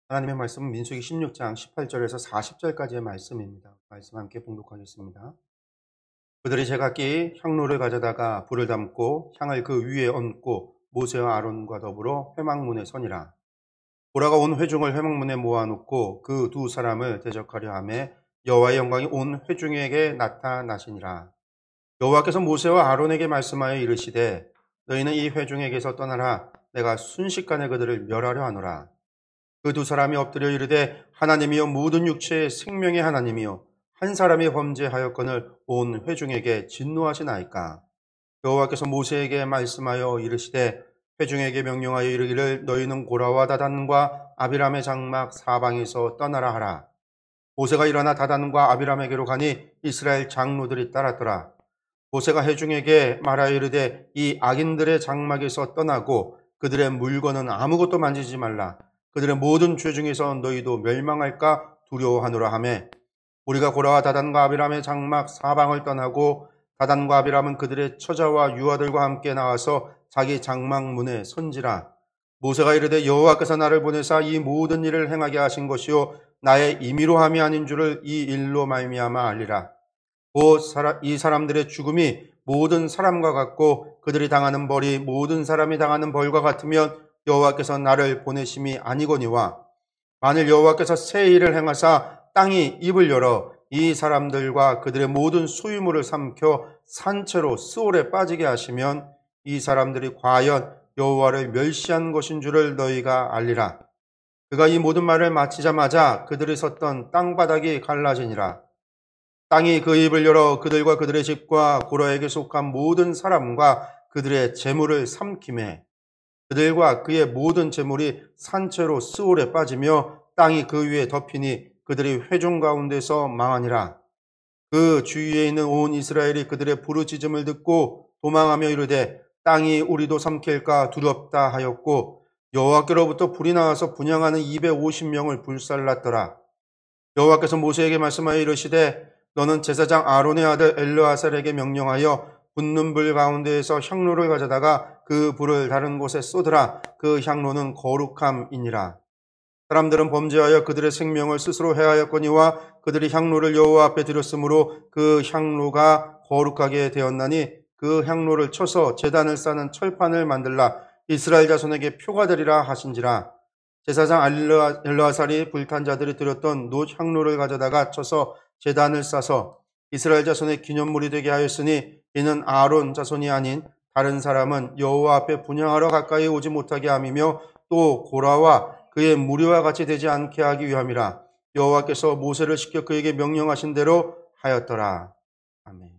하나님의 말씀은 민수기 16장 18절에서 40절까지의 말씀입니다. 말씀 함께 봉독하겠습니다. 그들이 제각기 향로를 가져다가 불을 담고 향을 그 위에 얹고 모세와 아론과 더불어 회막문에 서니라. 보라가 온 회중을 회막문에 모아놓고 그 두 사람을 대적하려 하매 여호와의 영광이 온 회중에게 나타나시니라. 여호와께서 모세와 아론에게 말씀하여 이르시되 너희는 이 회중에게서 떠나라. 내가 순식간에 그들을 멸하려 하노라. 그 두 사람이 엎드려 이르되 하나님이여 모든 육체의 생명의 하나님이여 한 사람이 범죄하였거늘 온 회중에게 진노하시나이까. 여호와께서 모세에게 말씀하여 이르시되 회중에게 명령하여 이르기를 너희는 고라와 다단과 아비람의 장막 사방에서 떠나라 하라. 모세가 일어나 다단과 아비람에게로 가니 이스라엘 장로들이 따랐더라. 모세가 회중에게 말하여 이르되 이 악인들의 장막에서 떠나고 그들의 물건은 아무것도 만지지 말라. 그들의 모든 죄 중에서 너희도 멸망할까 두려워하노라 하매 우리가 고라와 다단과 아비람의 장막 사방을 떠나고 다단과 아비람은 그들의 처자와 유아들과 함께 나와서 자기 장막 문에 선지라. 모세가 이르되 여호와께서 나를 보내사 이 모든 일을 행하게 하신 것이요 나의 임의로 함이 아닌 줄을 이 일로 말미암아 알리라. 이 사람들의 죽음이 모든 사람과 같고 그들이 당하는 벌이 모든 사람이 당하는 벌과 같으면 여호와께서 나를 보내심이 아니거니와 만일 여호와께서 새 일을 행하사 땅이 입을 열어 이 사람들과 그들의 모든 소유물을 삼켜 산채로 스올에 빠지게 하시면 이 사람들이 과연 여호와를 멸시한 것인 줄을 너희가 알리라. 그가 이 모든 말을 마치자마자 그들이 섰던 땅바닥이 갈라지니라. 땅이 그 입을 열어 그들과 그들의 집과 고라에게 속한 모든 사람과 그들의 재물을 삼키매 그들과 그의 모든 재물이 산채로 스올에 빠지며 땅이 그 위에 덮이니 그들이 회중 가운데서 망하니라. 그 주위에 있는 온 이스라엘이 그들의 부르짖음을 듣고 도망하며 이르되 땅이 우리도 삼킬까 두렵다 하였고 여호와께로부터 불이 나와서 분향하는 250명을 불살랐더라. 여호와께서 모세에게 말씀하여 이르시되 너는 제사장 아론의 아들 엘르아살에게 명령하여 붙는 불 가운데에서 향로를 가져다가 그 불을 다른 곳에 쏟으라. 그 향로는 거룩함이니라. 사람들은 범죄하여 그들의 생명을 스스로 해하였거니와 그들이 향로를 여호와 앞에 드렸으므로 그 향로가 거룩하게 되었나니 그 향로를 쳐서 제단을 싸는 철판을 만들라. 이스라엘 자손에게 표가 되리라 하신지라. 제사장 엘르아살이 불탄 자들이 드렸던 놋 향로를 가져다가 쳐서 제단을 싸서 이스라엘 자손의 기념물이 되게 하였으니 이는 아론 자손이 아닌 다른 사람은 여호와 앞에 분향하러 가까이 오지 못하게 함이며 또 고라와 그의 무리와 같이 되지 않게 하기 위함이라. 여호와께서 모세를 시켜 그에게 명령하신 대로 하였더라. 아멘.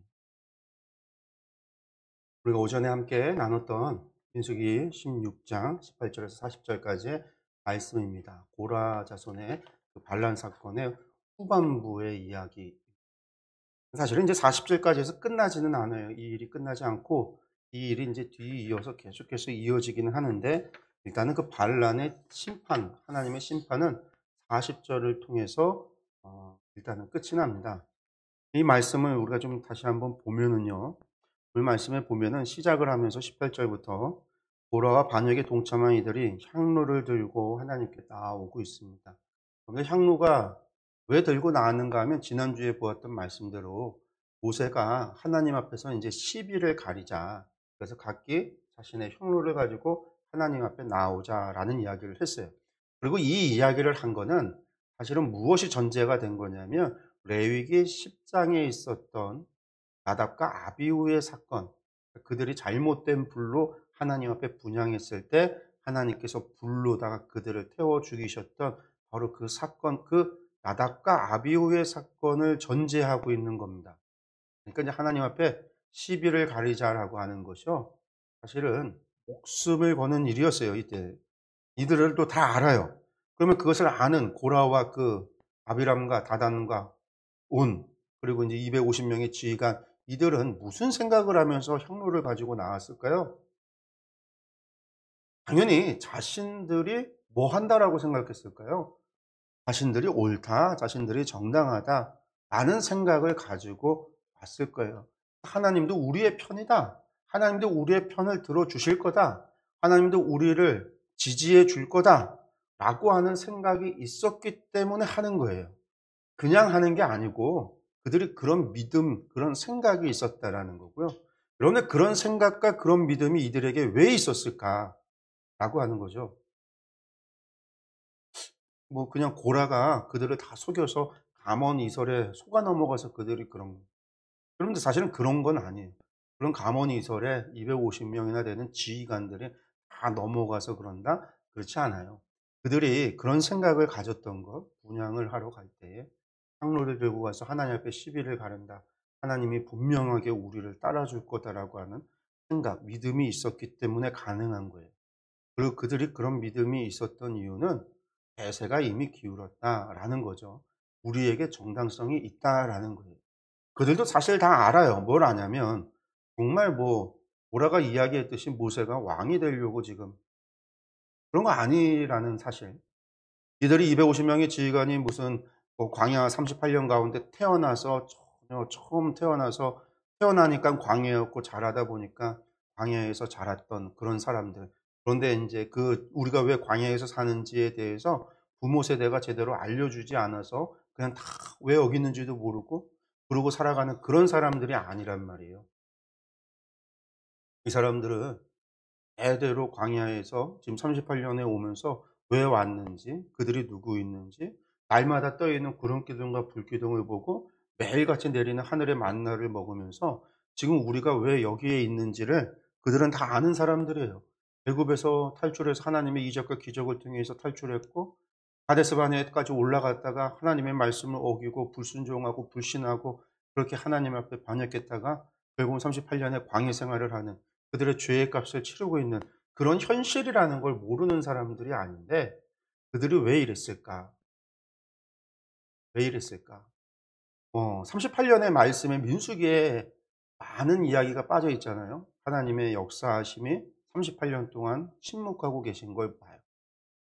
우리가 오전에 함께 나눴던 민수기 16장 18절에서 40절까지의 말씀입니다. 고라 자손의 그 반란 사건의 후반부의 이야기. 사실은 이제 40절까지 해서 끝나지는 않아요. 이 일이 끝나지 않고 이 일이 이제 뒤이어서 계속해서 이어지기는 하는데 일단은 그 반란의 심판, 하나님의 심판은 40절을 통해서 일단은 끝이 납니다. 이 말씀을 우리가 좀 다시 한번 보면은요. 그 말씀에 보면은 시작을 하면서 18절부터 고라와 반역에 동참한 이들이 향로를 들고 하나님께 나오고 있습니다. 그런데 향로가 왜 들고 나왔는가 하면 지난주에 보았던 말씀대로 모세가 하나님 앞에서 이제 시비를 가리자. 그래서 각기 자신의 향로를 가지고 하나님 앞에 나오자라는 이야기를 했어요. 그리고 이 이야기를 한 거는 사실은 무엇이 전제가 된 거냐면 레위기 10장에 있었던 나답과 아비후의 사건, 그들이 잘못된 불로 하나님 앞에 분향했을 때 하나님께서 불로다가 그들을 태워 죽이셨던 바로 그 사건, 그 나답과 아비후의 사건을 전제하고 있는 겁니다. 그러니까 이제 하나님 앞에 시비를 가리자라고 하는 것이요. 사실은 목숨을 거는 일이었어요, 이때. 이들을 또 다 알아요. 그러면 그것을 아는 고라와 그 아비람과 다단과 온, 그리고 이제 250명의 지휘관, 이들은 무슨 생각을 하면서 향로를 가지고 나왔을까요? 당연히 자신들이 뭐 한다라고 생각했을까요? 자신들이 옳다, 자신들이 정당하다, 라는 생각을 가지고 왔을 거예요. 하나님도 우리의 편이다. 하나님도 우리의 편을 들어주실 거다. 하나님도 우리를 지지해 줄 거다. 라고 하는 생각이 있었기 때문에 하는 거예요. 그냥 하는 게 아니고 그들이 그런 믿음, 그런 생각이 있었다라는 거고요. 그런데 그런 생각과 그런 믿음이 이들에게 왜 있었을까라고 하는 거죠. 뭐 그냥 고라가 그들을 다 속여서 감언 이설에 속아 넘어가서 그들이 그런 거예요. 그런데 사실은 그런 건 아니에요. 그런 감언 이설에 250명이나 되는 지휘관들이 다 넘어가서 그런다? 그렇지 않아요. 그들이 그런 생각을 가졌던 것, 분향을 하러 갈 때에 향로를 들고 가서 하나님 앞에 시비를 가른다. 하나님이 분명하게 우리를 따라줄 거다라고 하는 생각, 믿음이 있었기 때문에 가능한 거예요. 그리고 그들이 그런 믿음이 있었던 이유는 대세가 이미 기울었다라는 거죠. 우리에게 정당성이 있다라는 거예요. 그들도 사실 다 알아요. 뭘 아냐면 정말 뭐 보라가 이야기했듯이 모세가 왕이 되려고 지금 그런 거 아니라는 사실. 이들이 250명의 지휘관이 무슨 뭐 광야 38년 가운데 태어나서 전혀 처음 태어나서 태어나니까 광야였고 자라다 보니까 광야에서 자랐던 그런 사람들. 그런데 인제 그 우리가 왜 광야에서 사는지에 대해서 부모 세대가 제대로 알려주지 않아서 그냥 다 왜 여기 있는지도 모르고 그러고 살아가는 그런 사람들이 아니란 말이에요. 이 사람들은 대대로 광야에서 지금 38년에 오면서 왜 왔는지, 그들이 누구 있는지, 날마다 떠 있는 구름 기둥과 불 기둥을 보고 매일같이 내리는 하늘의 만나를 먹으면서 지금 우리가 왜 여기에 있는지를 그들은 다 아는 사람들이에요. 애굽에서 탈출해서 하나님의 이적과 기적을 통해서 탈출했고 가데스 바네까지 올라갔다가 하나님의 말씀을 어기고 불순종하고 불신하고 그렇게 하나님 앞에 반역했다가 결국은 38년의 광야 생활을 하는 그들의 죄의 값을 치르고 있는 그런 현실이라는 걸 모르는 사람들이 아닌데 그들이 왜 이랬을까? 왜 이랬을까? 38년의 말씀에 민수기에 많은 이야기가 빠져 있잖아요. 하나님의 역사하심이 38년 동안 침묵하고 계신 걸 봐요.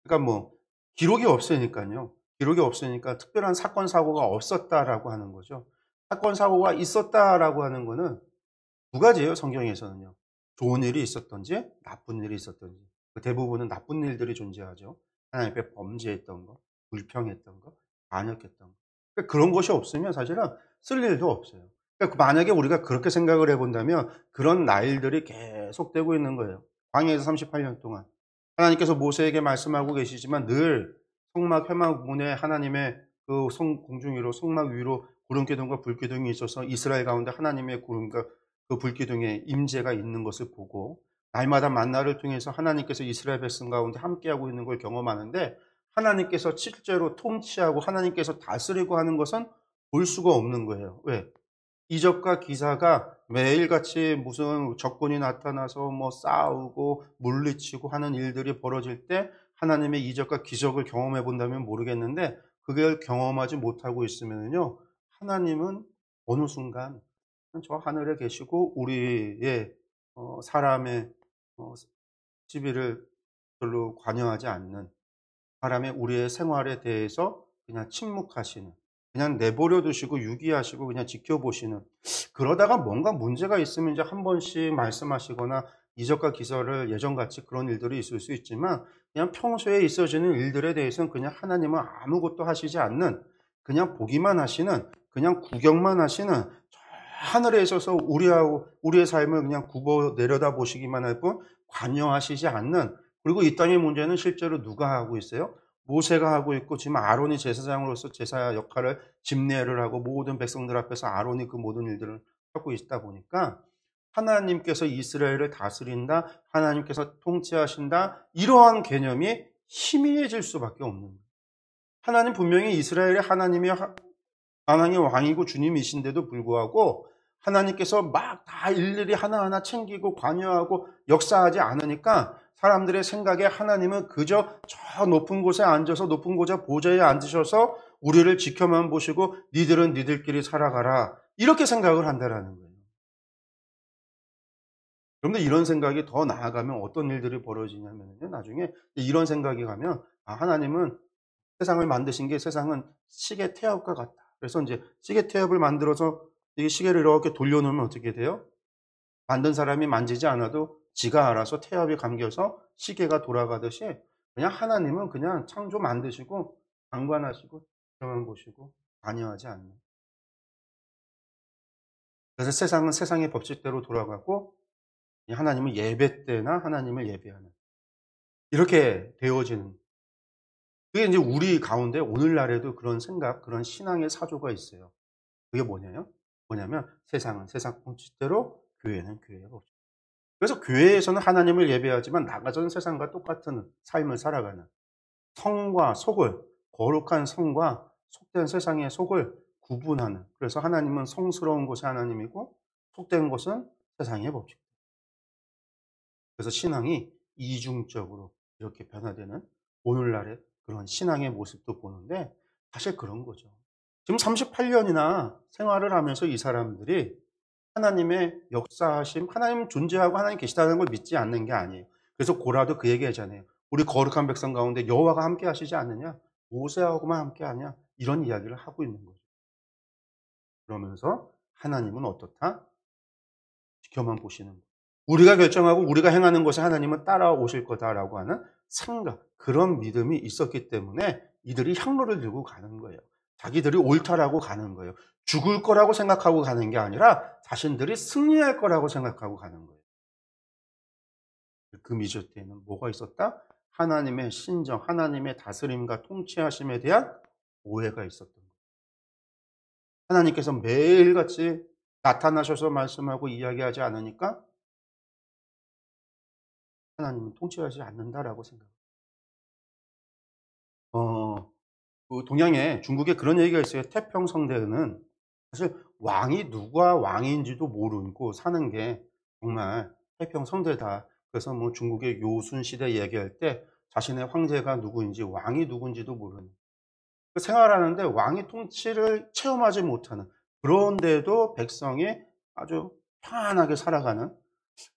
그러니까 뭐 기록이 없으니까요. 기록이 없으니까 특별한 사건 사고가 없었다라고 하는 거죠. 사건 사고가 있었다라고 하는 거는 두 가지예요, 성경에서는요. 좋은 일이 있었든지 나쁜 일이 있었든지. 그 대부분은 나쁜 일들이 존재하죠. 하나님 앞에 범죄했던 거, 불평했던 거, 반역했던 거. 그러니까 그런 것이 없으면 사실은 쓸 일도 없어요. 그러니까 만약에 우리가 그렇게 생각을 해본다면 그런 날들이 계속되고 있는 거예요. 광야에서 38년 동안. 하나님께서 모세에게 말씀하고 계시지만 늘 성막 회막 문에 하나님의 그 공중 위로 성막 위로 구름 기둥과 불 기둥이 있어서 이스라엘 가운데 하나님의 구름과 그 불기둥에 임재가 있는 것을 보고 날마다 만나를 통해서 하나님께서 이스라엘 백성 가운데 함께하고 있는 걸 경험하는데 하나님께서 실제로 통치하고 하나님께서 다스리고 하는 것은 볼 수가 없는 거예요. 왜? 이적과 기사가 매일같이 무슨 적군이 나타나서 뭐 싸우고 물리치고 하는 일들이 벌어질 때 하나님의 이적과 기적을 경험해 본다면 모르겠는데 그걸 경험하지 못하고 있으면요 하나님은 어느 순간 저 하늘에 계시고 우리의 사람의 어 시비를 별로 관여하지 않는 사람의 우리의 생활에 대해서 그냥 침묵하시는 그냥 내버려 두시고 유기하시고 그냥 지켜보시는 그러다가 뭔가 문제가 있으면 이제 한 번씩 말씀하시거나 이적과 기사를 예전같이 그런 일들이 있을 수 있지만 그냥 평소에 있어지는 일들에 대해서는 그냥 하나님은 아무것도 하시지 않는 그냥 보기만 하시는 그냥 구경만 하시는 저 하늘에 있어서 우리하고 우리의 삶을 그냥 굽어 내려다 보시기만 할 뿐 관여하시지 않는 그리고 이 땅의 문제는 실제로 누가 하고 있어요? 모세가 하고 있고 지금 아론이 제사장으로서 제사 역할을 집례를 하고 모든 백성들 앞에서 아론이 그 모든 일들을 하고 있다 보니까 하나님께서 이스라엘을 다스린다, 하나님께서 통치하신다 이러한 개념이 희미해질 수밖에 없는 거예요. 하나님 분명히 이스라엘의 하나님이 만왕의 왕이고 주님이신데도 불구하고 하나님께서 막 다 일일이 하나하나 챙기고 관여하고 역사하지 않으니까 사람들의 생각에 하나님은 그저 저 높은 곳에 앉아서 높은 곳에 보좌에 앉으셔서 우리를 지켜만 보시고 니들은 니들끼리 살아가라 이렇게 생각을 한다라는 거예요. 그런데 이런 생각이 더 나아가면 어떤 일들이 벌어지냐면요. 나중에 이런 생각이 가면 하나님은 세상을 만드신 게 세상은 시계 태엽과 같다. 그래서 이제 시계 태엽을 만들어서 이 시계를 이렇게 돌려놓으면 어떻게 돼요? 만든 사람이 만지지 않아도 지가 알아서 태엽이 감겨서 시계가 돌아가듯이 그냥 하나님은 그냥 창조 만드시고 방관하시고 지켜만 보시고 관여하지 않는. 그래서 세상은 세상의 법칙대로 돌아가고 하나님은 예배 때나 하나님을 예배하는 이렇게 되어지는. 그게 이제 우리 가운데 오늘날에도 그런 생각, 그런 신앙의 사조가 있어요. 그게 뭐냐면 세상은 세상 법칙대로, 교회는 교회의 법칙. 그래서 교회에서는 하나님을 예배하지만 나가서는 세상과 똑같은 삶을 살아가는, 성과 속을, 거룩한 성과 속된 세상의 속을 구분하는. 그래서 하나님은 성스러운 곳이 하나님이고 속된 곳은 세상의 법칙. 그래서 신앙이 이중적으로 이렇게 변화되는 오늘날의 그런 신앙의 모습도 보는데, 사실 그런 거죠. 지금 38년이나 생활을 하면서 이 사람들이 하나님의 역사하심, 하나님 존재하고 하나님 계시다는 걸 믿지 않는 게 아니에요. 그래서 고라도 그 얘기하잖아요. 우리 거룩한 백성 가운데 여호와가 함께 하시지 않느냐? 모세하고만 함께 하냐? 이런 이야기를 하고 있는 거죠. 그러면서 하나님은 어떻다? 지켜만 보시는 거예요. 우리가 결정하고 우리가 행하는 것에 하나님은 따라오실 거다라고 하는 생각, 그런 믿음이 있었기 때문에 이들이 향로를 들고 가는 거예요. 자기들이 옳다라고 가는 거예요. 죽을 거라고 생각하고 가는 게 아니라 자신들이 승리할 거라고 생각하고 가는 거예요. 그 미저때에는 뭐가 있었다? 하나님의 신정, 하나님의 다스림과 통치하심에 대한 오해가 있었던 거예요. 하나님께서 매일같이 나타나셔서 말씀하고 이야기하지 않으니까 하나님은 통치하지 않는다라고 생각합니다. 그 동양에, 중국에 그런 얘기가 있어요. 태평성대는 사실 왕이 누가 왕인지도 모르고 사는 게 정말 태평성대다. 그래서 뭐 중국의 요순 시대 얘기할 때 자신의 황제가 누구인지, 왕이 누군지도 모르는, 그 생활하는데 왕이 통치를 체험하지 못하는, 그런데도 백성이 아주 편안하게 살아가는,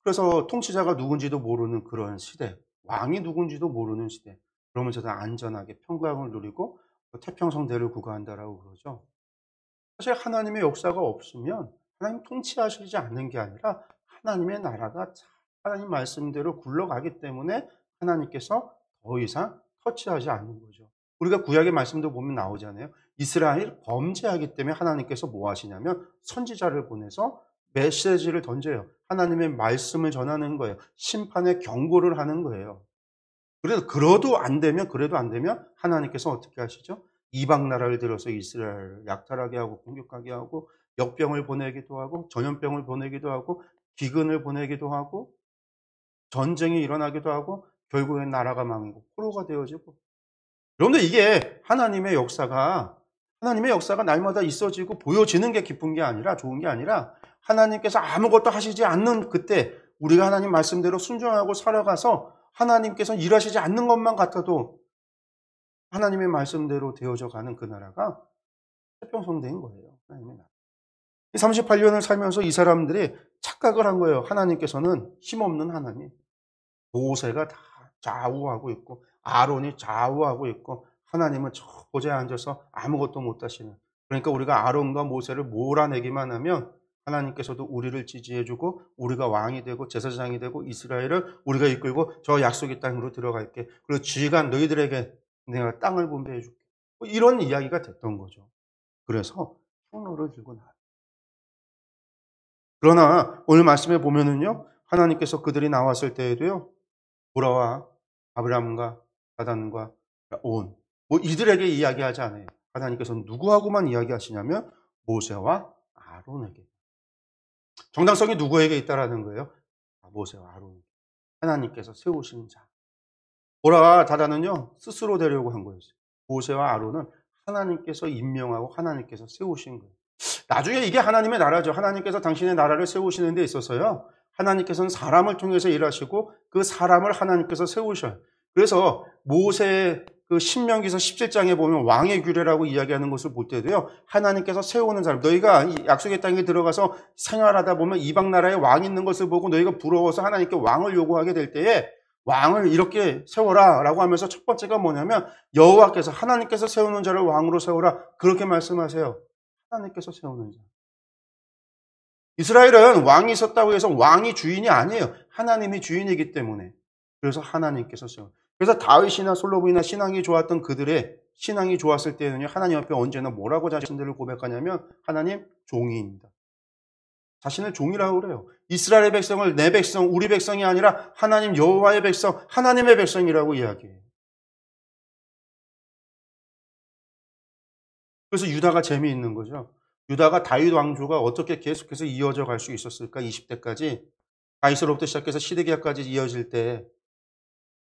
그래서 통치자가 누군지도 모르는 그런 시대, 왕이 누군지도 모르는 시대, 그러면서도 안전하게 평강을 누리고 태평성대를 구가한다라고 그러죠. 사실 하나님의 역사가 없으면 하나님 통치하시지 않는 게 아니라 하나님의 나라가 하나님 말씀대로 굴러가기 때문에 하나님께서 더 이상 터치하지 않는 거죠. 우리가 구약의 말씀도 보면 나오잖아요. 이스라엘 범죄하기 때문에 하나님께서 뭐 하시냐면 선지자를 보내서 메시지를 던져요. 하나님의 말씀을 전하는 거예요. 심판의 경고를 하는 거예요. 그래도 그래도 안 되면 하나님께서 어떻게 하시죠? 이방 나라를 들어서 이스라엘을 약탈하게 하고 공격하게 하고 역병을 보내기도 하고 전염병을 보내기도 하고 기근을 보내기도 하고 전쟁이 일어나기도 하고 결국엔 나라가 망하고 포로가 되어지고. 그런데 이게 하나님의 역사가 날마다 있어지고 보여지는 게 기쁜 게 아니라, 좋은 게 아니라, 하나님께서 아무것도 하시지 않는 그때 우리가 하나님 말씀대로 순종하고 살아가서 하나님께서 일하시지 않는 것만 같아도 하나님의 말씀대로 되어져 가는 그 나라가 태평성대인 거예요. 하나님의 나라. 38년을 살면서 이 사람들이 착각을 한 거예요. 하나님께서는 힘없는 하나님. 모세가 다 좌우하고 있고 아론이 좌우하고 있고 하나님은 저 보좌에 앉아서 아무것도 못하시는. 그러니까 우리가 아론과 모세를 몰아내기만 하면 하나님께서도 우리를 지지해주고 우리가 왕이 되고 제사장이 되고 이스라엘을 우리가 이끌고 저 약속의 땅으로 들어갈게. 그리고 쥐간 너희들에게 내가 땅을 분배해 줄게. 뭐 이런 이야기가 됐던 거죠. 그래서 향로를 들고 나왔어요. 그러나 오늘 말씀에 보면은요, 하나님께서 그들이 나왔을 때에도요, 보라와 아브라함과 다단과 온, 뭐 이들에게 이야기하지 않아요. 하나님께서는 누구하고만 이야기하시냐면 모세와 아론에게. 정당성이 누구에게 있다라는 거예요? 모세와 아론. 하나님께서 세우신 자. 보라와 다단은요, 스스로 되려고 한 거였어요. 모세와 아론은 하나님께서 임명하고 하나님께서 세우신 거예요. 나중에 이게 하나님의 나라죠. 하나님께서 당신의 나라를 세우시는 데 있어서요, 하나님께서는 사람을 통해서 일하시고 그 사람을 하나님께서 세우셔요. 그래서 모세의 그 신명기서 17장에 보면 왕의 규례라고 이야기하는 것을 볼 때도요, 하나님께서 세우는 사람, 너희가 이 약속의 땅에 들어가서 생활하다 보면 이방 나라에 왕이 있는 것을 보고 너희가 부러워서 하나님께 왕을 요구하게 될 때에 왕을 이렇게 세워라 라고 하면서 첫 번째가 뭐냐면 여호와께서, 하나님께서 세우는 자를 왕으로 세우라, 그렇게 말씀하세요. 하나님께서 세우는 자. 이스라엘은 왕이 있었다고 해서 왕이 주인이 아니에요. 하나님이 주인이기 때문에. 그래서 하나님께서 세워. 그래서 다윗이나 솔로몬이나 신앙이 좋았던 그들의 신앙이 좋았을 때는요, 하나님 앞에 언제나 뭐라고 자신들을 고백하냐면 하나님 종이입니다. 자신을 종이라고 그래요. 이스라엘의 백성을 내 백성, 우리 백성이 아니라 하나님 여호와의 백성, 하나님의 백성이라고 이야기해요. 그래서 유다가 재미있는 거죠. 유다가 다윗 왕조가 어떻게 계속해서 이어져 갈 수 있었을까? 20대까지. 다윗으로부터 시작해서 시드기야까지 이어질 때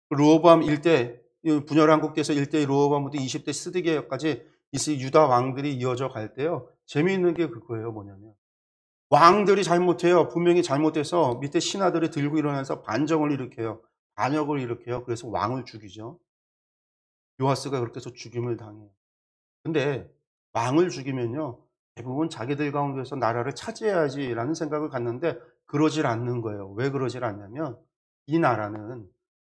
르호보암 일대 분열 한국대에서 1대 르호보암부터 20대 시드기야까지 유다 왕들이 이어져 갈 때요. 재미있는 게 그거예요. 뭐냐면 왕들이 잘못해요. 분명히 잘못해서 밑에 신하들이 들고 일어나서 반정을 일으켜요. 반역을 일으켜요. 그래서 왕을 죽이죠. 요아스가 그렇게 해서 죽임을 당해요. 근데 왕을 죽이면요. 대부분 자기들 가운데서 나라를 차지해야지라는 생각을 갖는데 그러질 않는 거예요. 왜 그러질 않냐면 이 나라는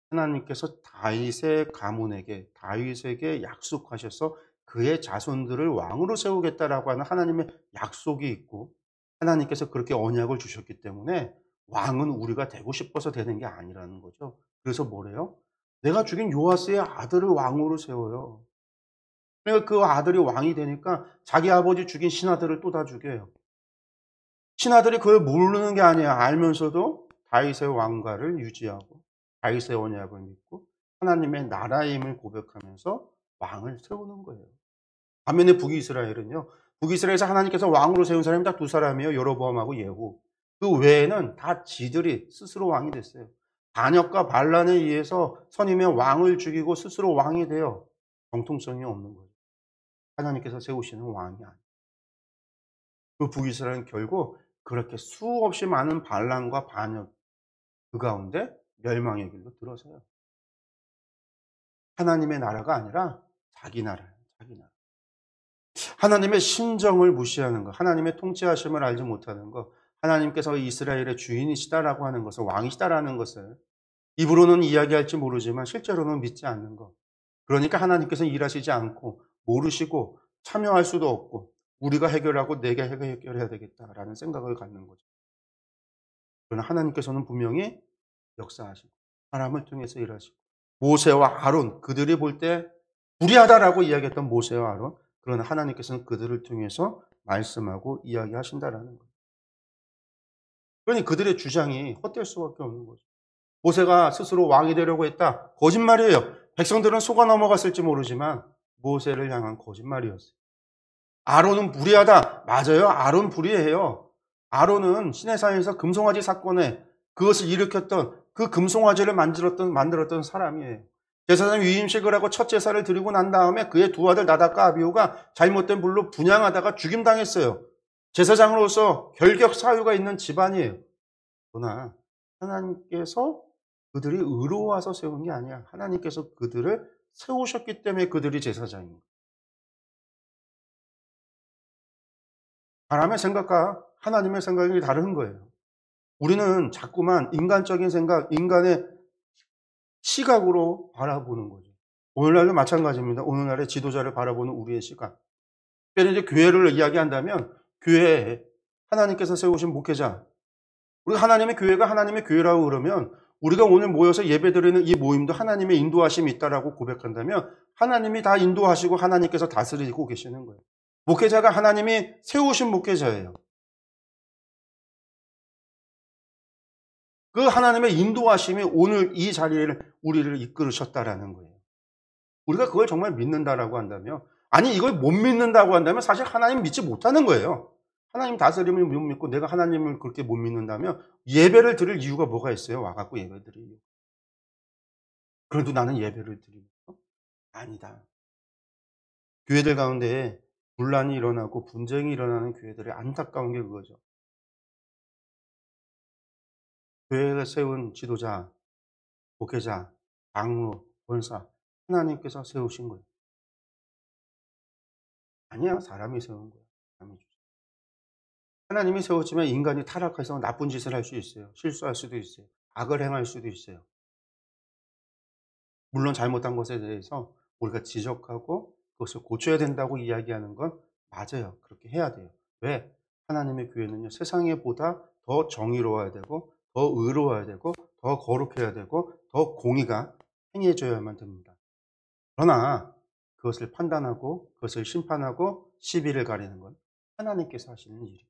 하나님께서 다윗의 가문에게 다윗에게 약속하셔서 그의 자손들을 왕으로 세우겠다라고 하는 하나님의 약속이 있고 하나님께서 그렇게 언약을 주셨기 때문에 왕은 우리가 되고 싶어서 되는 게 아니라는 거죠. 그래서 뭐래요? 내가 죽인 요아스의 아들을 왕으로 세워요. 그러니까 그 아들이 왕이 되니까 자기 아버지 죽인 신하들을 또 다 죽여요. 신하들이 그걸 모르는 게 아니야. 알면서도 다윗의 왕가를 유지하고 다윗의 언약을 믿고 하나님의 나라임을 고백하면서 왕을 세우는 거예요. 반면에 북이스라엘은요. 북이스라엘에서 하나님께서 왕으로 세운 사람이 딱 두 사람이에요. 여로보암하고 예후. 그 외에는 다 지들이 스스로 왕이 됐어요. 반역과 반란에 의해서 선임의 왕을 죽이고 스스로 왕이 되어 정통성이 없는 거예요. 하나님께서 세우시는 왕이 아니에요. 그 북이스라엘은 결국 그렇게 수없이 많은 반란과 반역 그 가운데 멸망의 길로 들어서요. 하나님의 나라가 아니라 자기 나라예요. 자기 나라. 하나님의 심정을 무시하는 것, 하나님의 통치하심을 알지 못하는 것, 하나님께서 이스라엘의 주인이시다라고 하는 것을 왕이시다라는 것을 입으로는 이야기할지 모르지만 실제로는 믿지 않는 것. 그러니까 하나님께서는 일하시지 않고 모르시고 참여할 수도 없고 우리가 해결하고 내가 해결해야 되겠다라는 생각을 갖는 거죠. 그러나 하나님께서는 분명히 역사하시고 사람을 통해서 일하시고 모세와 아론 그들이 볼 때 불의하다라고 이야기했던 모세와 아론 그러나 하나님께서는 그들을 통해서 말씀하고 이야기하신다라는 거예요. 그러니 그들의 주장이 헛될 수밖에 없는 거죠. 모세가 스스로 왕이 되려고 했다. 거짓말이에요. 백성들은 속아 넘어갔을지 모르지만 모세를 향한 거짓말이었어요. 아론은 불의하다. 맞아요. 아론 불의해요. 아론은 시내산에서 금송아지 사건에 그것을 일으켰던 그 금송아지를 만들었던 사람이에요. 제사장 위임식을 하고 첫 제사를 드리고 난 다음에 그의 두 아들 나답과 아비후가 잘못된 불로 분향하다가 죽임당했어요. 제사장으로서 결격 사유가 있는 집안이에요. 그러나 하나님께서 그들이 의로워서 세운 게 아니야. 하나님께서 그들을 세우셨기 때문에 그들이 제사장입니다. 사람의 생각과 하나님의 생각이 다른 거예요. 우리는 자꾸만 인간적인 생각, 인간의 시각으로 바라보는 거죠. 오늘날도 마찬가지입니다. 오늘날의 지도자를 바라보는 우리의 시각. 특별히 이제 교회를 이야기한다면 교회에 하나님께서 세우신 목회자, 우리 하나님의 교회가 하나님의 교회라고 그러면 우리가 오늘 모여서 예배드리는 이 모임도 하나님의 인도하심이 있다라고 고백한다면 하나님이 다 인도하시고 하나님께서 다스리고 계시는 거예요. 목회자가 하나님이 세우신 목회자예요. 그 하나님의 인도하심이 오늘 이 자리를 우리를 이끌으셨다라는 거예요. 우리가 그걸 정말 믿는다라고 한다면 아니 이걸 못 믿는다고 한다면 사실 하나님 믿지 못하는 거예요. 하나님 다스림을 못 믿고 내가 하나님을 그렇게 못 믿는다면 예배를 드릴 이유가 뭐가 있어요? 와갖고 예배 드릴 이유. 그래도 나는 예배를 드리는 거? 아니다. 교회들 가운데 분란이 일어나고 분쟁이 일어나는 교회들의 안타까운 게 그거죠. 교회가 세운 지도자, 목회자, 장로, 권사 하나님께서 세우신 거예요. 아니야. 사람이 세운 거예요. 사람이. 하나님이 세웠지만 인간이 타락해서 나쁜 짓을 할 수 있어요. 실수할 수도 있어요. 악을 행할 수도 있어요. 물론 잘못한 것에 대해서 우리가 지적하고 그것을 고쳐야 된다고 이야기하는 건 맞아요. 그렇게 해야 돼요. 왜? 하나님의 교회는요, 세상에 보다 더 정의로워야 되고, 더 의로워야 되고, 더 거룩해야 되고, 더 공의가 행해져야만 됩니다. 그러나 그것을 판단하고, 그것을 심판하고, 시비를 가리는 건 하나님께서 하시는 일이에요.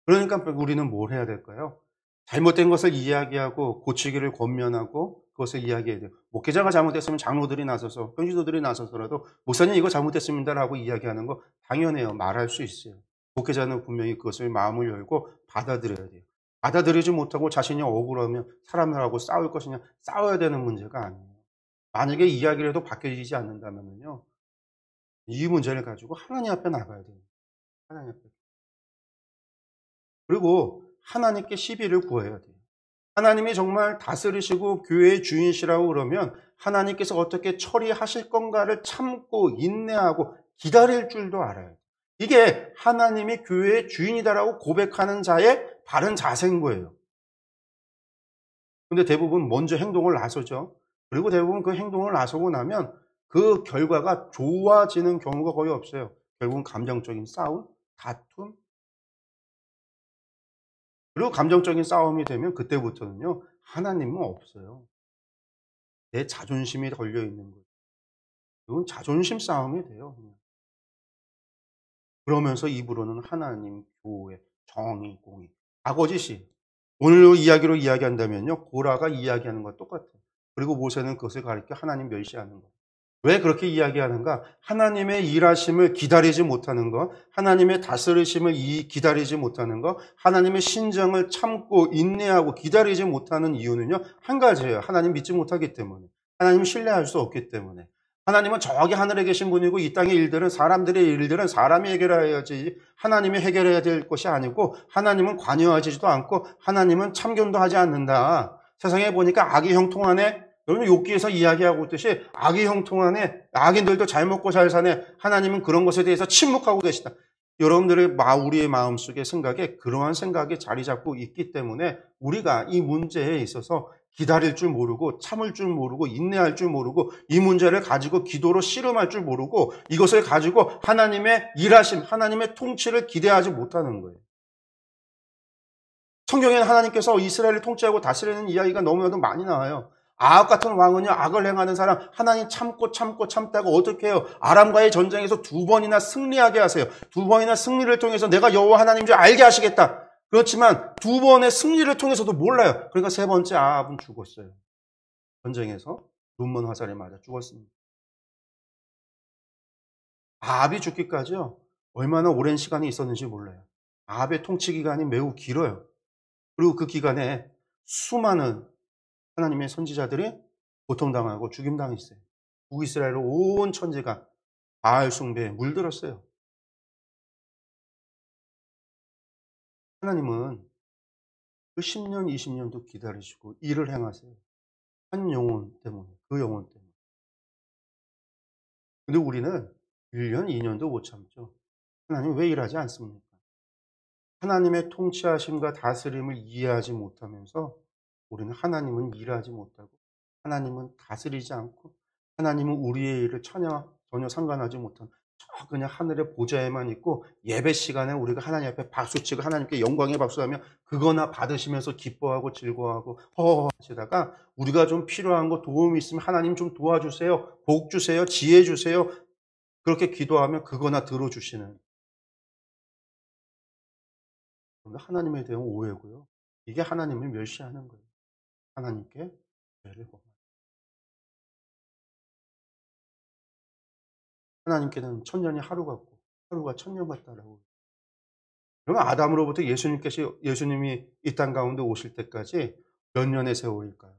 그러니까 우리는 뭘 해야 될까요? 잘못된 것을 이야기하고 고치기를 권면하고 그것을 이야기해야 돼요. 목회자가 잘못했으면 장로들이 나서서 평신도들이 나서서라도 목사님 이거 잘못했습니다라고 이야기하는 거 당연해요. 말할 수 있어요. 목회자는 분명히 그것을 마음을 열고 받아들여야 돼요. 받아들이지 못하고 자신이 억울하면 사람들하고 싸울 것이냐, 싸워야 되는 문제가 아니에요. 만약에 이야기를 해도 바뀌어지지 않는다면요, 이 문제를 가지고 하나님 앞에 나가야 돼요. 하나님 앞에. 그리고 하나님께 시비를 구해야 돼요. 하나님이 정말 다스리시고 교회의 주인이시라고 그러면 하나님께서 어떻게 처리하실 건가를 참고 인내하고 기다릴 줄도 알아요. 이게 하나님이 교회의 주인이다라고 고백하는 자의 바른 자세인 거예요. 근데 대부분 먼저 행동을 나서죠. 그리고 대부분 그 행동을 나서고 나면 그 결과가 좋아지는 경우가 거의 없어요. 결국은 감정적인 싸움, 다툼, 그리고 감정적인 싸움이 되면 그때부터는요, 하나님은 없어요. 내 자존심이 걸려 있는 거예요. 그건 자존심 싸움이 돼요. 그냥. 그러면서 입으로는 하나님, 교회, 정의, 공의, 아거짓이 오늘 이야기로 이야기한다면요, 고라가 이야기하는 것과 똑같아요. 그리고 모세는 그것을 가리켜 하나님 멸시하는 거예요. 왜 그렇게 이야기하는가? 하나님의 일하심을 기다리지 못하는 것, 하나님의 다스리심을 기다리지 못하는 것, 하나님의 신정을 참고 인내하고 기다리지 못하는 이유는요, 한 가지예요. 하나님 믿지 못하기 때문에. 하나님 신뢰할 수 없기 때문에. 하나님은 저기 하늘에 계신 분이고 이 땅의 일들은 사람들의 일들은 사람이 해결해야지 하나님이 해결해야 될 것이 아니고 하나님은 관여하지도 않고 하나님은 참견도 하지 않는다. 세상에 보니까 악이 형통하네. 여러분 욥기에서 이야기하고 있듯이 악이 형통하네. 악인들도 잘 먹고 잘 사네. 하나님은 그런 것에 대해서 침묵하고 계시다. 여러분들의 우리의 마음속에 생각에 그러한 생각이 자리 잡고 있기 때문에 우리가 이 문제에 있어서 기다릴 줄 모르고 참을 줄 모르고 인내할 줄 모르고 이 문제를 가지고 기도로 씨름할 줄 모르고 이것을 가지고 하나님의 일하심, 하나님의 통치를 기대하지 못하는 거예요. 성경에는 하나님께서 이스라엘을 통치하고 다스리는 이야기가 너무나도 많이 나와요. 아합 같은 왕은요, 악을 행하는 사람 하나님 참고 참다가 어떻게 해요? 아람과의 전쟁에서 2번이나 승리하게 하세요. 2번이나 승리를 통해서 내가 여호와 하나님인 줄 알게 하시겠다. 그렇지만 2번의 승리를 통해서도 몰라요. 그러니까 3번째 아합은 죽었어요. 전쟁에서 눈먼 화살에 맞아 죽었습니다. 아합이 죽기까지요, 얼마나 오랜 시간이 있었는지 몰라요. 아합의 통치 기간이 매우 길어요. 그리고 그 기간에 수많은 하나님의 선지자들이 고통당하고 죽임당했어요. 북이스라엘 온 천지가 바알 숭배에 물들었어요. 하나님은 그 10년, 20년도 기다리시고 일을 행하세요. 한 영혼 때문에, 그 영혼 때문에. 근데 우리는 1년, 2년도 못 참죠. 하나님 왜 일하지 않습니까? 하나님의 통치하심과 다스림을 이해하지 못하면서 우리는 하나님은 일하지 못하고 하나님은 다스리지 않고 하나님은 우리의 일을 전혀 상관하지 못한 그냥 하늘의 보좌에만 있고 예배 시간에 우리가 하나님 앞에 박수치고 하나님께 영광의 박수하며 그거나 받으시면서 기뻐하고 즐거워하고 허허하시다가 우리가 좀 필요한 거 도움이 있으면 하나님 좀 도와주세요. 복 주세요. 지혜 주세요. 그렇게 기도하면 그거나 들어주시는, 하나님에 대한 오해고요. 이게 하나님을 멸시하는 거예요. 하나님께 죄를 범하는. 하나님께는 천년이 하루 같고 하루가 천년 같다라고. 그러면 아담으로부터 예수님이 이 땅 가운데 오실 때까지 몇 년의 세월일까요?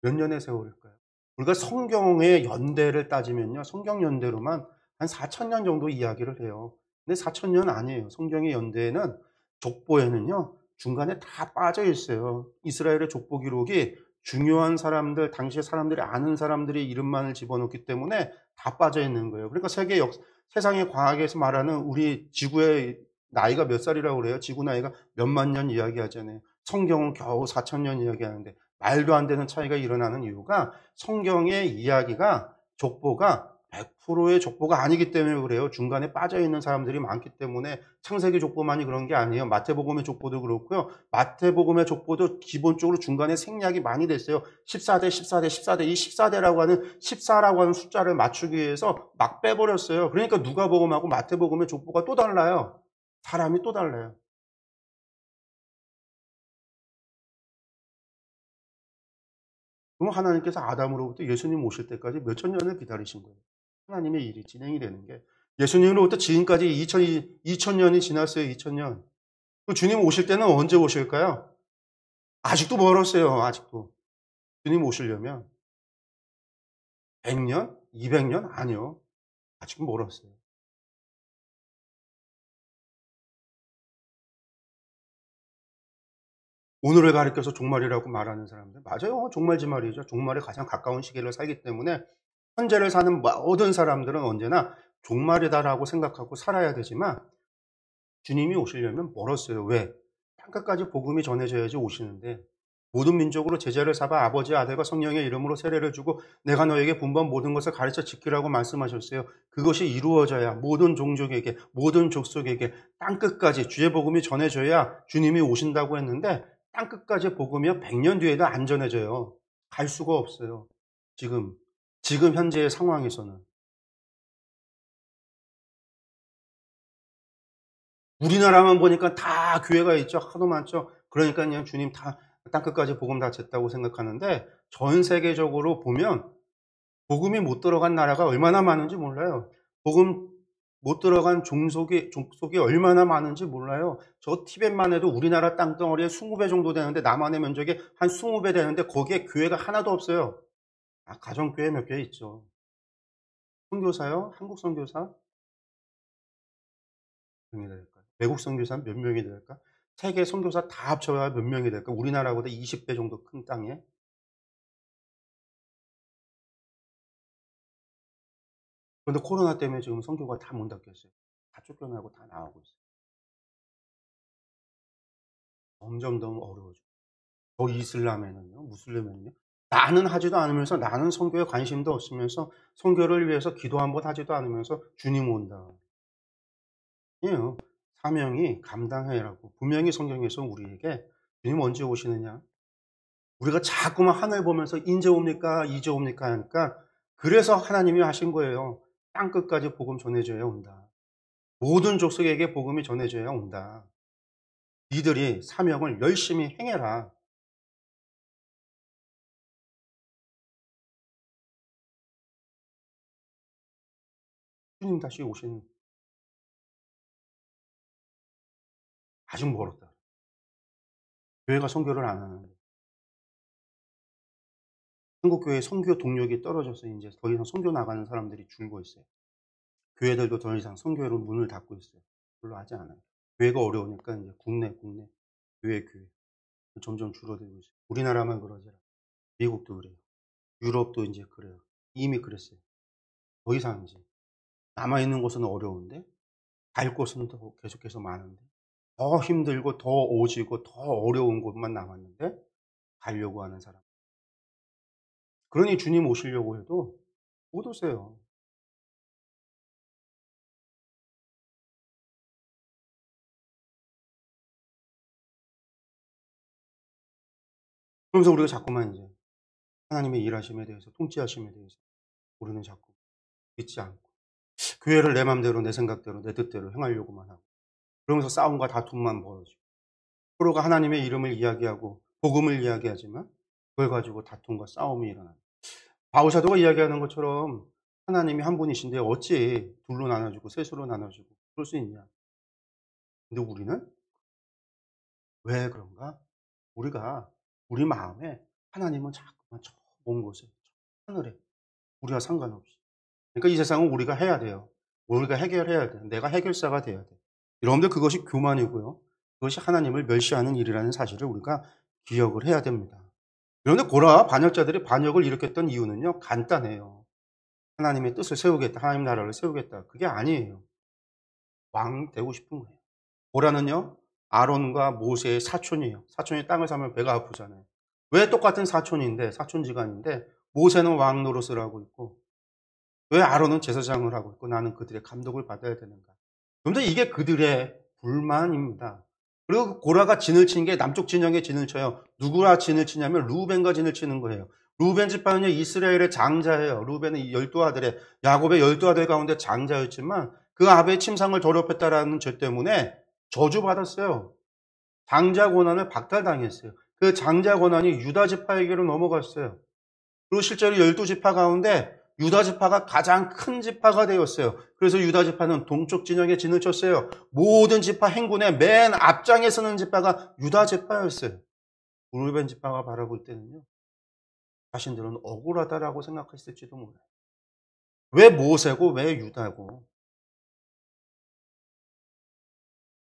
몇 년의 세월일까요? 우리가 성경의 연대를 따지면요, 성경 연대로만 한 4,000년 정도 이야기를 해요. 근데 4,000년 아니에요. 성경의 연대에는 족보에는요, 중간에 다 빠져 있어요. 이스라엘의 족보 기록이 중요한 사람들, 당시의 사람들이 아는 사람들의 이름만을 집어넣기 때문에 다 빠져 있는 거예요. 그러니까 세상의 과학에서 말하는 우리 지구의 나이가 몇 살이라고 그래요? 지구 나이가 몇만 년 이야기하잖아요. 성경은 겨우 4,000년 이야기하는데 말도 안 되는 차이가 일어나는 이유가 성경의 이야기가, 족보가 100%의 족보가 아니기 때문에 그래요. 중간에 빠져있는 사람들이 많기 때문에 창세기 족보만이 그런 게 아니에요. 마태복음의 족보도 그렇고요. 마태복음의 족보도 기본적으로 중간에 생략이 많이 됐어요. 14대, 14대, 14대. 이 14대라고 하는 14라고 하는 숫자를 맞추기 위해서 막 빼버렸어요. 그러니까 누가복음하고 마태복음의 족보가 또 달라요. 사람이 또 달라요. 그럼 하나님께서 아담으로부터 예수님 오실 때까지 몇천 년을 기다리신 거예요. 하나님의 일이 진행이 되는 게. 예수님으로부터 지금까지 2000년이 지났어요. 2000년. 그 주님 오실 때는 언제 오실까요? 아직도 멀었어요. 아직도. 주님 오시려면 100년? 200년? 아니요. 아직 멀었어요. 오늘을 가리켜서 종말이라고 말하는 사람들. 맞아요. 종말지 말이죠. 종말에 가장 가까운 시기를 살기 때문에 현재를 사는 모든 사람들은 언제나 종말이다라고 생각하고 살아야 되지만 주님이 오시려면 멀었어요. 왜? 땅끝까지 복음이 전해져야지 오시는데 모든 민족으로 제자를 삼아 아버지 아들과 성령의 이름으로 세례를 주고 내가 너에게 분부한 모든 것을 가르쳐 지키라고 말씀하셨어요. 그것이 이루어져야 모든 종족에게 모든 족속에게 땅끝까지 주의 복음이 전해져야 주님이 오신다고 했는데 땅끝까지 복음이요 100년 뒤에도 안 전해져요. 갈 수가 없어요. 지금 현재의 상황에서는 우리나라만 보니까 다 교회가 있죠. 하도 많죠. 그러니까 그냥 주님 다 땅끝까지 복음 다 쟀다고 생각하는데 전 세계적으로 보면 복음이 못 들어간 나라가 얼마나 많은지 몰라요. 복음 못 들어간 족속이 얼마나 많은지 몰라요. 저 티벳만 해도 우리나라 땅덩어리의 20배 정도 되는데 남한의 면적이 한 20배 되는데 거기에 교회가 하나도 없어요. 가정교회 몇 개 있죠. 선교사요? 한국 선교사? 몇 명이 될까요? 외국 선교사 몇 명이 될까? 세계 선교사 다 합쳐야 몇 명이 될까? 우리나라보다 20배 정도 큰 땅에. 그런데 코로나 때문에 지금 선교가 다 문 닫혔어요. 다 쫓겨나고 다 나오고 있어요. 점점 더 어려워져. 더 이슬람에는요, 무슬림에는요. 나는 하지도 않으면서 나는 선교에 관심도 없으면서 선교를 위해서 기도 한번 하지도 않으면서 주님 온다. 아니에요. 사명이 감당해라고. 분명히 성경에서 우리에게 주님 언제 오시느냐? 우리가 자꾸만 하늘 보면서 인제 옵니까? 이제 옵니까? 하니까 그래서 하나님이 하신 거예요. 땅끝까지 복음 전해줘야 온다. 모든 족속에게 복음이 전해져야 온다. 니들이 사명을 열심히 행해라. 주님 다시 오신 아직 멀었다. 교회가 선교를 안 하는데 한국 교회 선교 동력이 떨어져서 이제 더 이상 선교 나가는 사람들이 줄고 있어요. 교회들도 더 이상 선교로 문을 닫고 있어요. 별로 하지 않아요. 교회가 어려우니까 이제 국내 교회 점점 줄어들고 있어요. 우리나라만 그러지 않아요. 미국도 그래요. 유럽도 이제 그래요. 이미 그랬어요. 더 이상 이제 남아 있는 곳은 어려운데 갈 곳은 더 계속해서 많은데 더 힘들고 더 오지고 더 어려운 곳만 남았는데 가려고 하는 사람. 그러니 주님 오시려고 해도 못 오세요. 그러면서 우리가 자꾸만 이제 하나님의 일하심에 대해서 통치하심에 대해서 우리는 자꾸 믿지 않고 교회를 내 맘대로 내 생각대로 내 뜻대로 행하려고만 하고 그러면서 싸움과 다툼만 벌어지고 서로가 하나님의 이름을 이야기하고 복음을 이야기하지만 그걸 가지고 다툼과 싸움이 일어나요. 바울사도가 이야기하는 것처럼 하나님이 한 분이신데 어찌 둘로 나눠주고 셋으로 나눠주고 그럴 수 있냐. 근데 우리는 왜 그런가? 우리가 우리 마음에 하나님은 자꾸만 저 먼 곳에 저 하늘에 우리와 상관없이 그러니까 이 세상은 우리가 해야 돼요. 우리가 해결해야 돼. 내가 해결사가 돼야 돼. 여러분들 그것이 교만이고요. 그것이 하나님을 멸시하는 일이라는 사실을 우리가 기억을 해야 됩니다. 그런데 고라 반역자들이 반역을 일으켰던 이유는요. 간단해요. 하나님의 뜻을 세우겠다. 하나님 나라를 세우겠다. 그게 아니에요. 왕 되고 싶은 거예요. 고라는요. 아론과 모세의 사촌이에요. 사촌이 땅을 사면 배가 아프잖아요. 왜 똑같은 사촌인데 사촌지간인데 모세는 왕 노릇을 하고 있고 왜 아론은 제사장을 하고 있고 나는 그들의 감독을 받아야 되는가? 그런데 이게 그들의 불만입니다. 그리고 고라가 진을 친 게 남쪽 진영에 진을 쳐요. 누구와 진을 치냐면 루벤과 진을 치는 거예요. 루벤 지파는요 이스라엘의 장자예요. 루벤은 열두 아들의 야곱의 열두 아들 가운데 장자였지만 그 아베의 침상을 더럽혔다라는 죄 때문에 저주받았어요. 장자 권한을 박탈당했어요. 그 장자 권한이 유다 지파에게로 넘어갔어요. 그리고 실제로 12지파 가운데 유다 지파가 가장 큰 지파가 되었어요. 그래서 유다 지파는 동쪽 진영에 진을 쳤어요. 모든 지파 행군의 맨 앞장에 서는 지파가 유다 지파였어요. 루벤 지파가 바라볼 때는요. 자신들은 억울하다라고 생각했을지도 몰라요. 왜 모세고 왜 유다고.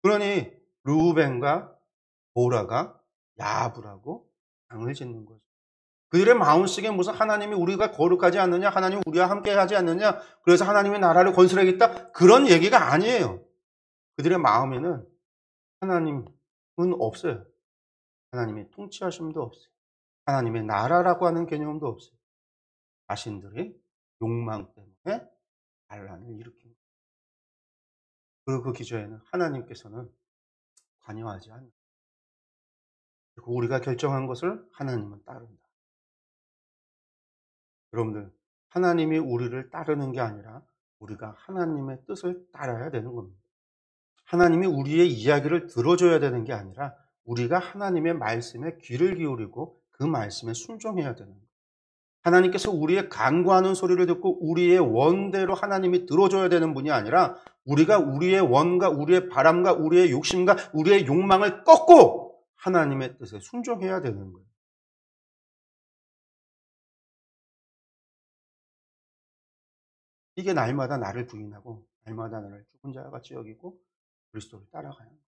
그러니 루벤과 보라가 야브라고 당을 짓는 거죠. 그들의 마음속에 무슨 하나님이 우리가 거룩하지 않느냐, 하나님이 우리와 함께 하지 않느냐, 그래서 하나님의 나라를 건설하겠다, 그런 얘기가 아니에요. 그들의 마음에는 하나님은 없어요. 하나님의 통치하심도 없어요. 하나님의 나라라고 하는 개념도 없어요. 자신들의 욕망 때문에 반란을 일으킨 거예요. 그리고 그 기저에는 하나님께서는 관여하지 않는다. 그리고 우리가 결정한 것을 하나님은 따른다. 여러분들, 하나님이 우리를 따르는 게 아니라 우리가 하나님의 뜻을 따라야 되는 겁니다. 하나님이 우리의 이야기를 들어줘야 되는 게 아니라 우리가 하나님의 말씀에 귀를 기울이고 그 말씀에 순종해야 되는 거예요. 하나님께서 우리의 간구하는 소리를 듣고 우리의 원대로 하나님이 들어줘야 되는 분이 아니라 우리가 우리의 원과 우리의 바람과 우리의 욕심과 우리의 욕망을 꺾고 하나님의 뜻에 순종해야 되는 거예요. 이게 날마다 나를 부인하고 날마다 나를 죽은 자와 같이 여기고 그리스도를 따라가는 거예요.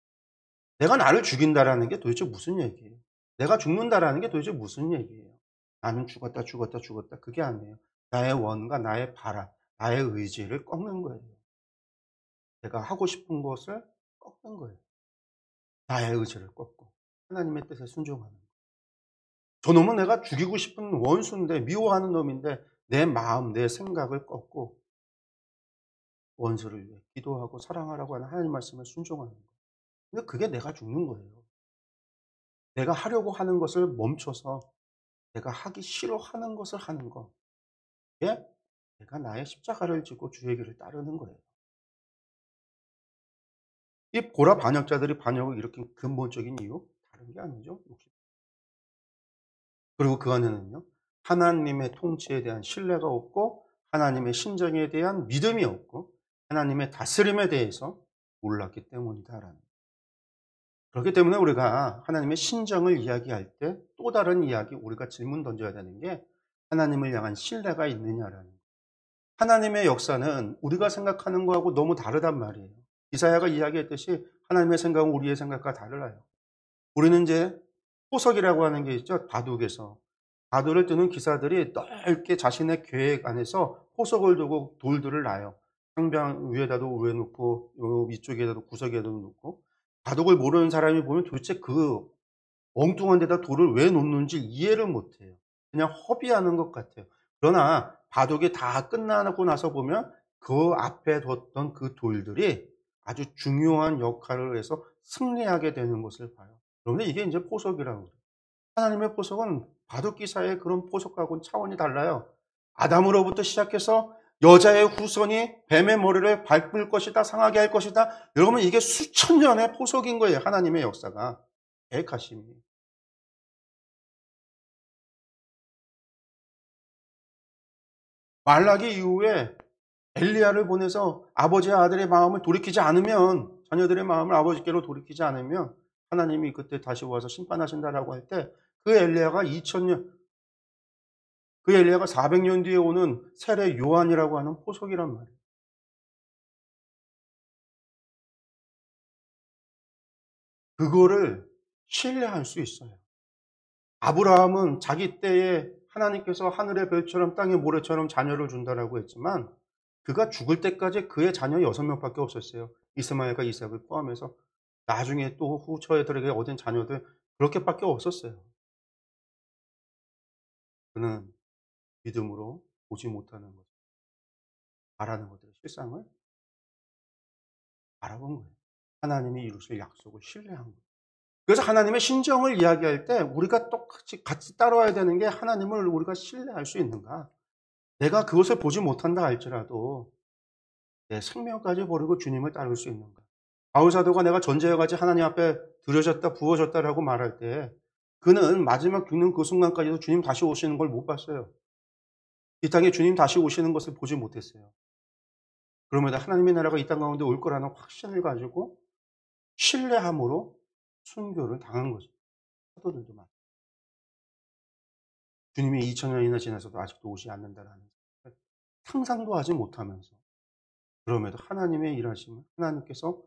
내가 나를 죽인다라는 게 도대체 무슨 얘기예요? 내가 죽는다라는 게 도대체 무슨 얘기예요? 나는 죽었다, 죽었다, 죽었다. 그게 아니에요. 나의 원과 나의 바람, 나의 의지를 꺾는 거예요. 내가 하고 싶은 것을 꺾는 거예요. 나의 의지를 꺾고 하나님의 뜻에 순종하는 거예요. 저놈은 내가 죽이고 싶은 원수인데, 미워하는 놈인데 내 마음, 내 생각을 꺾고 원수를 위해 기도하고 사랑하라고 하는 하나님 말씀에 순종하는 거예요. 근데 그게 내가 죽는 거예요. 내가 하려고 하는 것을 멈춰서 내가 하기 싫어하는 것을 하는 거. 예? 내가 나의 십자가를 지고 주의 길을 따르는 거예요. 이 고라 반역자들이 반역을 일으킨 근본적인 이유? 다른 게 아니죠. 그리고 그 안에는요. 하나님의 통치에 대한 신뢰가 없고 하나님의 신정에 대한 믿음이 없고 하나님의 다스림에 대해서 몰랐기 때문이다라는. 그렇기 때문에 우리가 하나님의 신정을 이야기할 때 또 다른 이야기, 우리가 질문 던져야 되는 게 하나님을 향한 신뢰가 있느냐라는. 하나님의 역사는 우리가 생각하는 거하고 너무 다르단 말이에요. 이사야가 이야기했듯이 하나님의 생각은 우리의 생각과 달라요. 우리는 이제 포석이라고 하는 게 있죠. 바둑에서. 바둑을 두는 기사들이 넓게 자신의 계획 안에서 포석을 두고 돌들을 놔요. 상병 위에다도 놓고 위쪽에다도 구석에다도 놓고. 바둑을 모르는 사람이 보면 도대체 그 엉뚱한 데다 돌을 왜 놓는지 이해를 못해요. 그냥 허비하는 것 같아요. 그러나 바둑이 다 끝나고 나서 보면 그 앞에 뒀던 그 돌들이 아주 중요한 역할을 해서 승리하게 되는 것을 봐요. 그런데 이게 이제 포석이라고 그래요. 하나님의 포석은 바둑 기사의 그런 포석하고는 차원이 달라요. 아담으로부터 시작해서 여자의 후손이 뱀의 머리를 밟을 것이다, 상하게 할 것이다. 여러분 이게 수천 년의 포석인 거예요. 하나님의 역사가. 계획하심이. 말라기 이후에 엘리야를 보내서 아버지와 아들의 마음을 돌이키지 않으면, 자녀들의 마음을 아버지께로 돌이키지 않으면 하나님이 그때 다시 와서 심판하신다라고 할 때 그 엘리야가 2000년, 그 엘리야가 400년 뒤에 오는 세례 요한이라고 하는 포석이란 말이에요. 그거를 신뢰할 수 있어요. 아브라함은 자기 때에 하나님께서 하늘의 별처럼 땅의 모래처럼 자녀를 준다라고 했지만 그가 죽을 때까지 그의 자녀 6명밖에 없었어요. 이스마엘과 이삭을 포함해서. 나중에 또 후처들에게 얻은 자녀들 그렇게밖에 없었어요. 그는 믿음으로 보지 못하는 거죠. 바라는 것들의 실상을 바라본 거예요. 하나님이 이루실 약속을 신뢰한 거예요. 그래서 하나님의 신정을 이야기할 때 우리가 똑같이 같이 따라와야 되는 게 하나님을 우리가 신뢰할 수 있는가? 내가 그것을 보지 못한다 할지라도 내 생명까지 버리고 주님을 따를 수 있는가? 바울 사도가 내가 전제여같이 하나님 앞에 드려졌다 부어졌다라고 말할 때 그는 마지막 죽는 그 순간까지도 주님 다시 오시는 걸 못 봤어요. 이 땅에 주님 다시 오시는 것을 보지 못했어요. 그럼에도 하나님의 나라가 이 땅 가운데 올 거라는 확신을 가지고 신뢰함으로 순교를 당한 거죠. 사도들도 많아요. 주님이 2000년이나 지나서도 아직도 오지 않는다라는 상상도 하지 못하면서 그럼에도 하나님의 일하심을 하나님께서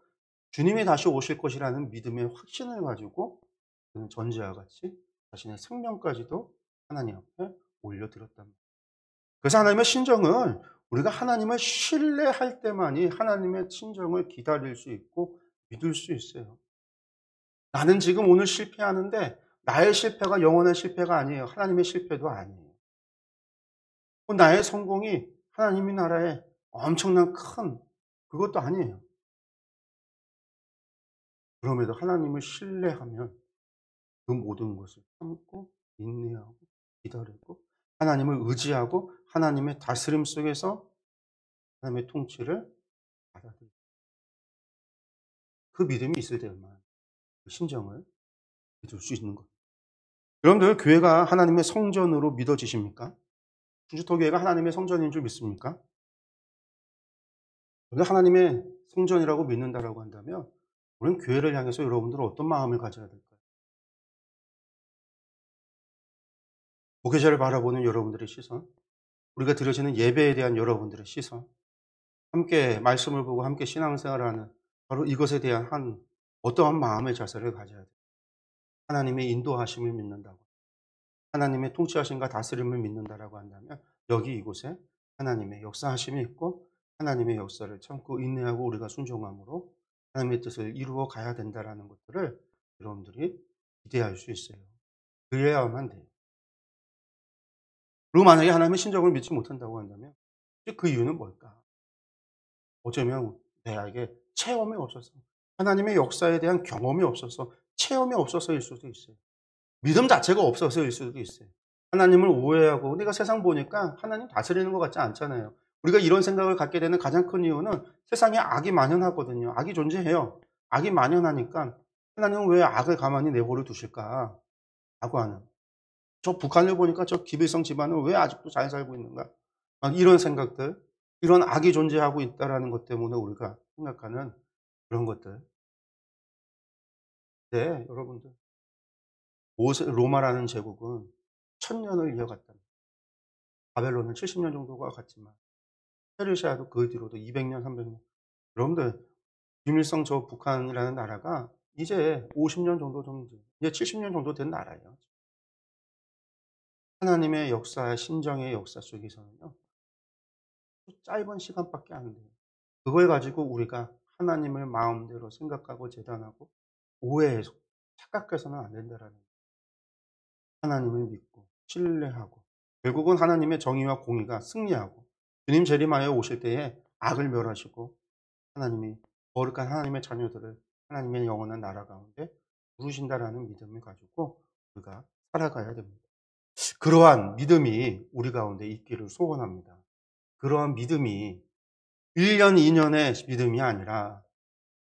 주님이 다시 오실 것이라는 믿음의 확신을 가지고 그는 전제와 같이 자신의 생명까지도 하나님 앞에 올려드렸단 말이에요. 그래서 하나님의 신정은 우리가 하나님을 신뢰할 때만이 하나님의 신정을 기다릴 수 있고 믿을 수 있어요. 나는 지금 오늘 실패하는데 나의 실패가 영원한 실패가 아니에요. 하나님의 실패도 아니에요. 나의 성공이 하나님의 나라에 엄청난 큰 그것도 아니에요. 그럼에도 하나님을 신뢰하면 그 모든 것을 참고 인내하고 기다리고 하나님을 의지하고 하나님의 다스림 속에서 하나님의 통치를 받아들이고 그 믿음이 있을 때만 그 신정을 믿을 수 있는 것. 여러분들 교회가 하나님의 성전으로 믿어지십니까? 중주토교회가 하나님의 성전인 줄 믿습니까? 하나님의 성전이라고 믿는다라고 한다면 우리는 교회를 향해서 여러분들은 어떤 마음을 가져야 될까요? 목회자를 바라보는 여러분들의 시선, 우리가 드려지는 예배에 대한 여러분들의 시선, 함께 말씀을 보고 함께 신앙생활을 하는 바로 이것에 대한 어떠한 마음의 자세를 가져야 돼요. 하나님의 인도하심을 믿는다고, 하나님의 통치하심과 다스림을 믿는다라고 한다면 여기 이곳에 하나님의 역사하심이 있고 하나님의 역사를 참고 인내하고 우리가 순종함으로 하나님의 뜻을 이루어 가야 된다라는 것들을 여러분들이 기대할 수 있어요. 그래야만 돼요. 그리고 만약에 하나님의 신정을 믿지 못한다고 한다면 그 이유는 뭘까? 어쩌면 내게 체험이 없어서 하나님의 역사에 대한 경험이 없어서 체험이 없어서일 수도 있어요. 믿음 자체가 없어서일 수도 있어요. 하나님을 오해하고 내가 세상 보니까 하나님 다스리는 것 같지 않잖아요. 우리가 이런 생각을 갖게 되는 가장 큰 이유는 세상에 악이 만연하거든요. 악이 존재해요. 악이 만연하니까 하나님은 왜 악을 가만히 내버려 두실까? 라고 하는. 저 북한을 보니까 저 기빌성 집안은 왜 아직도 잘 살고 있는가? 막 이런 생각들, 이런 악이 존재하고 있다는 것 때문에 우리가 생각하는 그런 것들. 네, 여러분들. 로마라는 제국은 1000년을 이어갔다. 바벨론은 70년 정도가 갔지만 페르시아도 그 뒤로도 200년, 300년. 여러분들 김일성 저 북한이라는 나라가 이제 50년 정도 이제 70년 정도 된 나라예요. 하나님의 역사, 신정의 역사 속에서는요. 짧은 시간밖에 안 돼요. 그걸 가지고 우리가 하나님을 마음대로 생각하고 재단하고 오해해서 착각해서는 안 된다라는 거예요. 하나님을 믿고 신뢰하고 결국은 하나님의 정의와 공의가 승리하고 주님 재림하여 오실 때에 악을 멸하시고 하나님이 거룩한 하나님의 자녀들을 하나님의 영원한 나라 가운데 부르신다라는 믿음을 가지고 우리가 살아가야 됩니다. 그러한 믿음이 우리 가운데 있기를 소원합니다. 그러한 믿음이 1년, 2년의 믿음이 아니라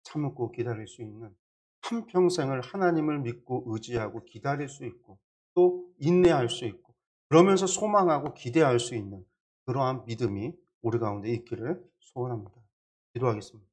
참고 기다릴 수 있는 한평생을 하나님을 믿고 의지하고 기다릴 수 있고 또 인내할 수 있고 그러면서 소망하고 기대할 수 있는 그러한 믿음이 우리 가운데 있기를 소원합니다. 기도하겠습니다.